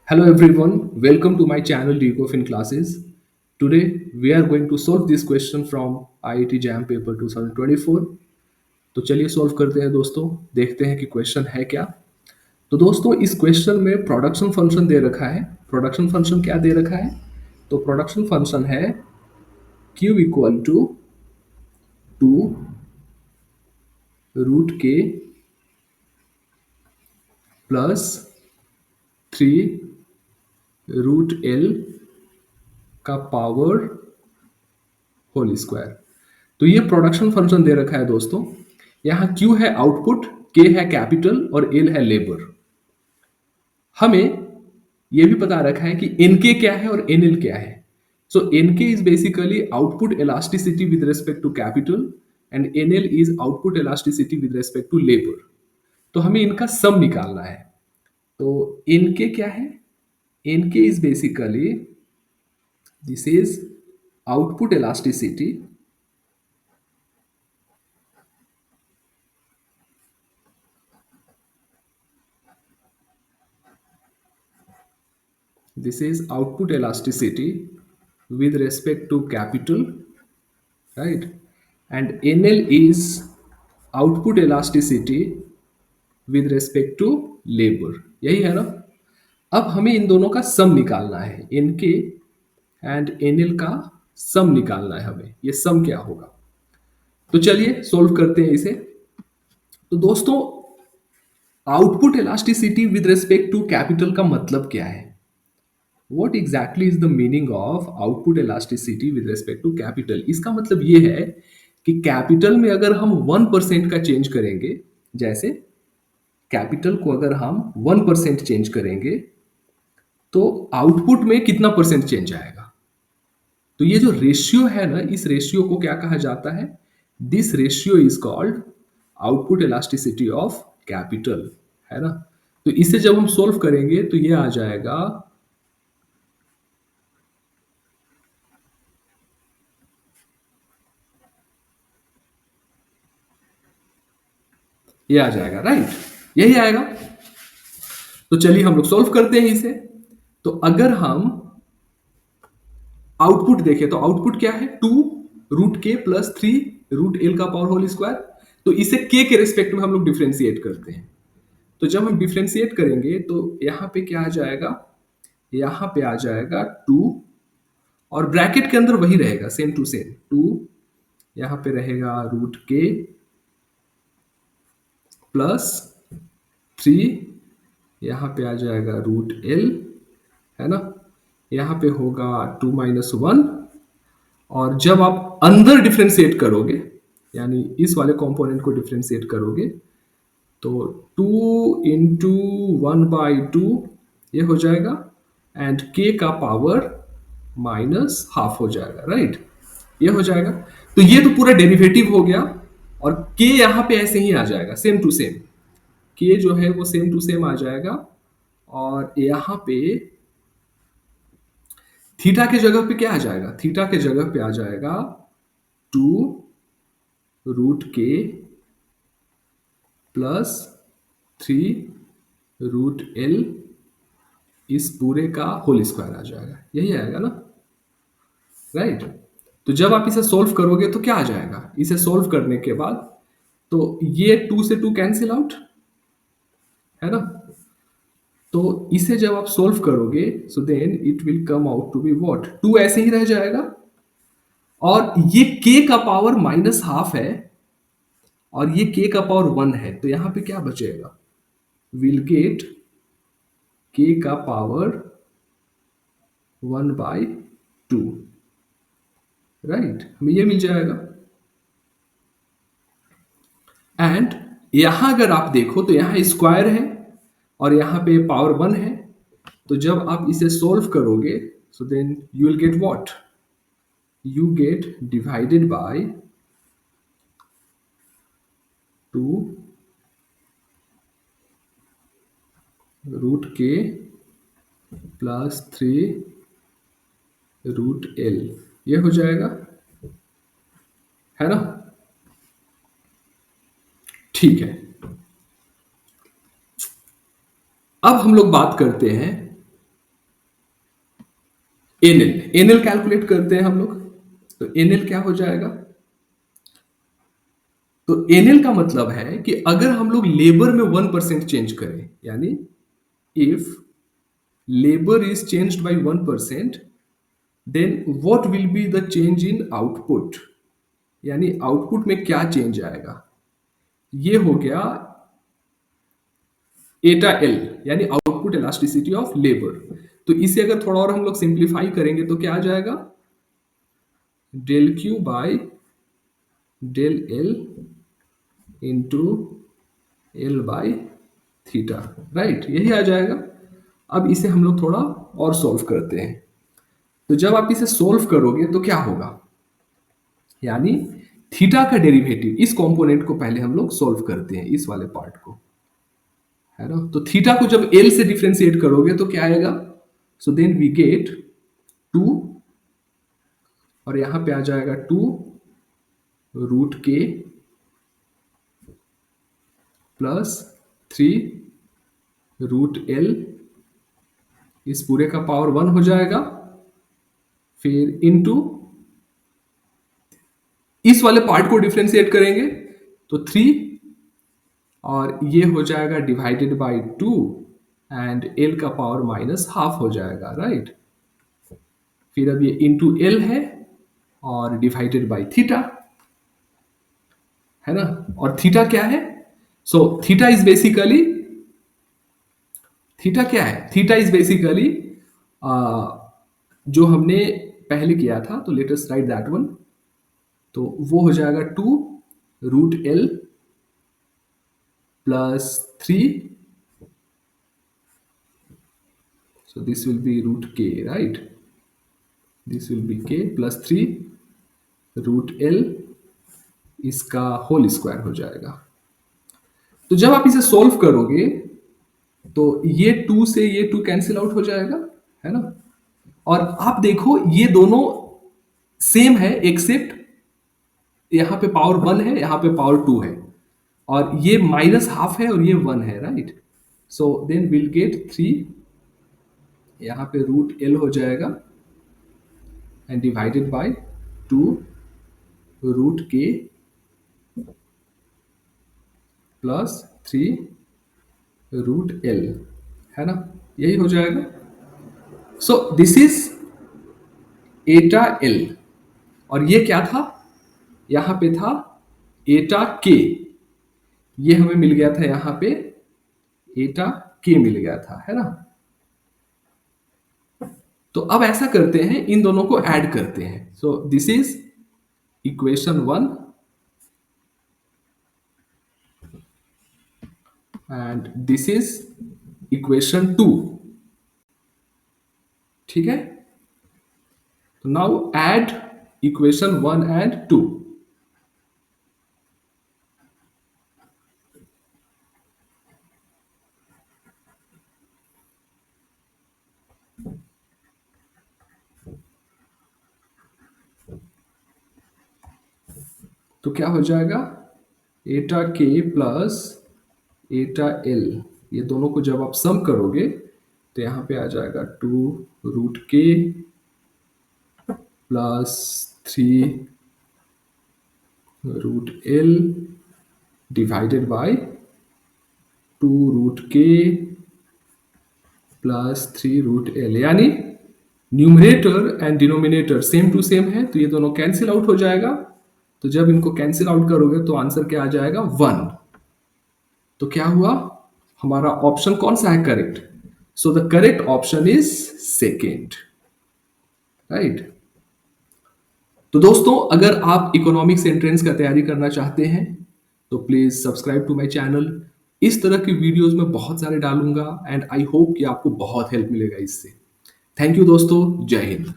Hello everyone, welcome to my channel Decofin Classes. Today we are going to solve this question from IIT JAM paper 2024. तो चलिए solve करते हैं दोस्तों, देखते हैं कि क्वेश्चन है क्या। तो दोस्तों इस क्वेश्चन में प्रोडक्शन फंक्शन दे रखा है। प्रोडक्शन फंक्शन क्या दे रखा है? तो प्रोडक्शन फंक्शन है q equal to 2 root K plus 3 root L का पावर होल स्क्वायर। तो ये प्रोडक्शन फंक्शन दे रखा है दोस्तों। यहाँ Q है आउटपुट, K है कैपिटल और L है लेबर। हमें ये भी पता रखा है कि NK क्या है और NL क्या है। So NK is basically output elasticity with respect to capital and NL is output elasticity with respect to labour. तो हमें इनका सम निकालना है। तो NK क्या है? NK is basically this is output elasticity this is output elasticity with respect to capital, right? And NL is output elasticity with respect to labor। यही है ना। अब हमें इन दोनों का सम निकालना है। NK एंड NL का सम निकालना है हमें। ये सम क्या होगा? तो चलिए सोल्व करते हैं इसे। तो दोस्तों output elasticity with respect to capital का मतलब क्या है? What exactly is the meaning of output elasticity with respect to capital? इसका मतलब ये है कि कैपिटल में अगर हम 1% का चेंज करेंगे, जैसे कैपिटल को अगर हम 1% चेंज करेंगे तो आउटपुट में कितना परसेंट चेंज आएगा? तो ये जो रेशियो है ना, इस रेशियो को क्या कहा जाता है? This ratio is called output elasticity of capital, है ना। तो इसे जब हम सोल्व करेंगे तो ये आ जाएगा, ये आ जाएगा, राइट? यही आएगा। तो चलिए हम लोग सॉल्व करते हैं इसे। तो अगर हम आउटपुट देखें तो आउटपुट क्या है? 2 root K plus 3 root L का पावर होल स्क्वायर। तो इसे के रेस्पेक्ट में हम लोग डिफ्रेंशिएट करते हैं। तो जब हम डिफ्रेंशिएट करेंगे तो यहां पे क्या आ जाएगा? यहां पे आ जाएगा 2 और ब्रैकेट के अंदर वही रहेगा, सेम टू सेम 2। यहां पे रहेगा रूट के प्लस 3, यहां पे आ जाएगा रूट एल, है ना। यहाँ पे होगा 2 माइनस 1। और जब आप अंदर डिफ्रेंशिएट करोगे, यानी इस वाले कंपोनेंट को डिफ्रेंशिएट करोगे, तो 2 इंटू 1/2 ये हो जाएगा एंड के का पावर माइनस हाफ हो जाएगा, राइट? ये हो जाएगा। तो ये तो पूरा डेरिवेटिव हो गया और के यहाँ पे ऐसे ही आ जाएगा, सेम टू सेम। के जो है वो सेम टू सेम आ जाएगा और यहाँ पे थीटा के जगह पे क्या आ जाएगा? थीटा के जगह पे आ जाएगा 2 root K plus 3 root L, इस पूरे का होल स्क्वायर आ जाएगा। यही आएगा ना, राइट? तो जब आप इसे सोल्व करोगे तो क्या आ जाएगा? इसे सोल्व करने के बाद तो ये 2 से 2 कैंसिल आउट, है ना। तो इसे जब आप सोल्व करोगे so then it will come out to be what? 2 ऐसे ही रह जाएगा और ये k का पावर माइनस हाफ है और ये k का पावर 1 है। तो यहां पे क्या बचेगा? विल गेट k का पावर 1/2, राइट? हमें ये मिल जाएगा। एंड यहां अगर आप देखो तो यहां स्क्वायर है और यहां पे पावर 1 है। तो जब आप इसे सोल्व करोगे so then you will get what? You get divided by 2 root K plus 3 root L, ये हो जाएगा, है ना। ठीक है, अब हम लोग बात करते हैं एनएल कैलकुलेट करते हैं हम लोग। तो एनएल क्या हो जाएगा? तो एनएल का मतलब है कि अगर हम लोग लेबर में 1% चेंज करें, यानी if labour is changed by 1%, then what will be the change in output, यानी आउटपुट में क्या चेंज आएगा? ये हो गया एटा एल, यानी आउटपुट इलास्टिसिटी ऑफ लेबर। तो इसे अगर थोड़ा और हम लोग सिंप्लीफाई करेंगे तो क्या आ जाएगा? Del Q by del L into L by theta, right, यही आ जाएगा। अब इसे हम लोग थोड़ा और सॉल्व करते हैं। तो जब आप इसे सॉल्व करोगे तो क्या होगा? यानी थीटा का डेरिवेटिव, इस कंपोनेंट को पहले हम लोग सॉल्व करते हैं, इस वाले पार्ट को, है ना। तो थीटा को जब एल से डिफ्रेंशिएट करोगे तो क्या आएगा? सो देन वी गेट 2, और यहां पे आ जाएगा 2 root K plus 3 root L, इस पूरे का पावर 1 हो जाएगा, फिर इनटू इस वाले पार्ट को डिफ्रेंशिएट करेंगे तो 3, और ये हो जाएगा डिवाइडेड बाय 2, एंड एल का पावर माइनस हाफ हो जाएगा, राइट। फिर अब ये इंटू एल है और डिवाइडेड बाय थीटा, है ना। और थीटा क्या है? So theta is basically, theta क्या है? थीटा इज बेसिकली जो हमने पहले किया था, तो let us write that one. तो वो हो जाएगा 2 root L plus 3, so this will be root k, right? This will be k plus 3 root L, इसका होल स्क्वायर हो जाएगा। तो जब आप इसे सॉल्व करोगे तो ये 2 से ये 2 कैंसिल आउट हो जाएगा, है ना। और आप देखो ये दोनों सेम है, एक्सेप्ट यहां पे पावर 1 है, यहां पे पावर 2 है, और ये माइनस हाफ है और ये 1 है, right. So then will get 3, यहां पे रूट एल हो जाएगा, and divided by 2 root K plus 3 root L, है ना, यही हो जाएगा। So this is eta L, और ये क्या था? यहां पे था एटा के, ये हमें मिल गया था, यहां पे एटा के मिल गया था, है ना। तो अब ऐसा करते हैं, इन दोनों को ऐड करते हैं। सो this is equation 1 and this is equation 2, ठीक है। तो नाउ ऐड इक्वेशन 1 एंड 2। तो क्या हो जाएगा? एटा के प्लस एटा एल, ये दोनों को जब आप सम करोगे तो यहां पे आ जाएगा 2 root K plus 3 root L divided by 2 root K plus 3 root L, यानी numerator and denominator same to same है, तो ये दोनों कैंसिल आउट हो जाएगा। तो जब इनको कैंसिल आउट करोगे तो आंसर क्या आ जाएगा? 1। तो क्या हुआ? हमारा ऑप्शन कौन सा है correct? So the correct option is second, right. तो दोस्तों, अगर आप इकोनॉमिक्स एंट्रेंस का तैयारी करना चाहते हैं तो please subscribe to my channel. इस तरह की वीडियोस मैं बहुत सारे डालूंगा, एंड आई होप कि आपको बहुत हेल्प मिलेगा इससे। थैंक यू दोस्तों, जय हिंद।